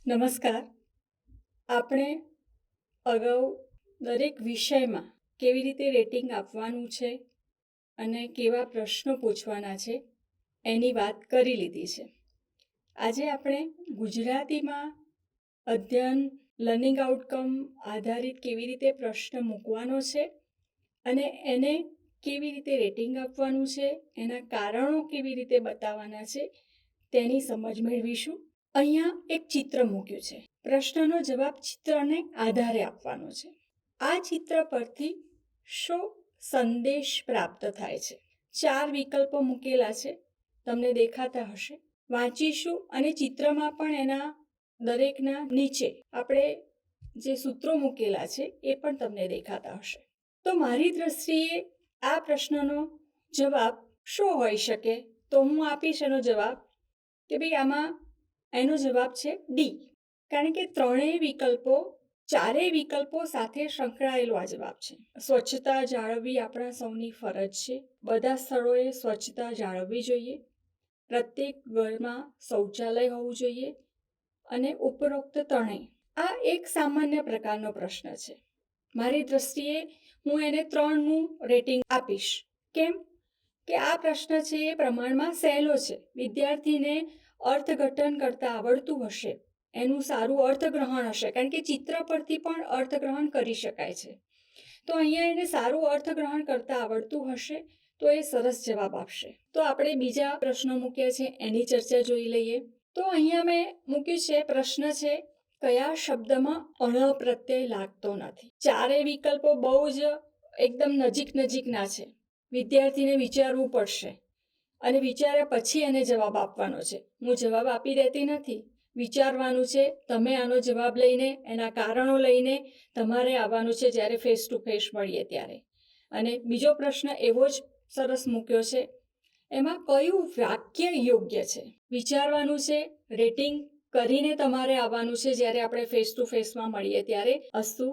નમસ્કાર. આપણે અગાઉ દરેક વિષયમાં કેવી રીતે રેટિંગ આપવાનું છે અને કેવા પ્રશ્નો પૂછવાના છે એની વાત કરી લીધી છે. આજે આપણે ગુજરાતીમાં અધ્યયન લર્નિંગ આઉટકમ આધારિત કેવી રીતે પ્રશ્ન મૂકવાનો છે અને એને કેવી રીતે રેટિંગ આપવાનું છે, એના કારણો કેવી રીતે બતાવવાના છે તેની સમજ મેળવીશું. અહીંયા એક ચિત્ર મૂક્યું છે. પ્રશ્નનો જવાબ ચિત્રને આધારે આપવાનો છે. આ ચિત્ર પરથી શો સંદેશ પ્રાપ્ત થાય છે? 4 વિકલ્પો મૂકેલા છે, તમને દેખાતા હશે. વાંચીશું અને ચિત્રમાં પણ એના દરેકના નીચે આપણે જે સૂત્રો મૂકેલા છે એ પણ તમને દેખાતા હશે. તો મારી દ્રષ્ટિએ આ પ્રશ્નનો જવાબ શું હોઈ શકે? તો હું આપીશ એનો જવાબ કે ભાઈ આમાં એનો જવાબ છે ડી. કારણ કે ચારેય વિકલ્પો સાથે સંકળાયેલો આ જવાબ છે. સ્વચ્છતા જાળવવી આપણા સૌની ફરજ છે. બધા સ્થળોએ સ્વચ્છતા જાળવવી જોઈએ. પ્રત્યેક ઘરમાં શૌચાલય હોવું જોઈએ અને ઉપરોક્ત ત્રણેય. આ એક સામાન્ય પ્રકારનો પ્રશ્ન છે. મારી દ્રષ્ટિએ હું એને 3નું રેટિંગ આપીશ. કેમ કે આ પ્રશ્ન છે એ પ્રમાણમાં સહેલો છે. વિદ્યાર્થીને અર્થઘટન કરતા આવડતું હશે, એનું સારું અર્થગ્રહણ હશે, કારણ કે ચિત્ર પરથી પણ અર્થગ્રહણ કરી શકાય છે. તો અહીંયા એને સારું અર્થગ્રહણ કરતા આવડતું હશે તો એ સરસ જવાબ આપશે. તો આપણે બીજા પ્રશ્નો મૂક્યા છે એની ચર્ચા જોઈ લઈએ. તો અહીંયા મેં મૂક્યું છે, પ્રશ્ન છે કયા શબ્દમાં અણ પ્રત્યય લાગતો નથી? ચારેય વિકલ્પો બહુ જ એકદમ નજીકના છે. વિદ્યાર્થીને વિચારવું પડશે અને વિચાર્યા પછી એને જવાબ આપવાનો છે. હું જવાબ આપી દેતી નથી, વિચારવાનું છે. તમે આનો જવાબ લઈને, એના કારણો લઈને તમારે આવવાનું છે જ્યારે ફેસ ટુ ફેસ મળીએ ત્યારે. અને બીજો પ્રશ્ન એવો જ સરસ મૂક્યો છે, એમાં કયું વાક્ય યોગ્ય છે? વિચારવાનું છે, રેટિંગ કરીને તમારે આવવાનું છે જ્યારે આપણે ફેસ ટુ ફેસમાં મળીએ ત્યારે. અસ્તુ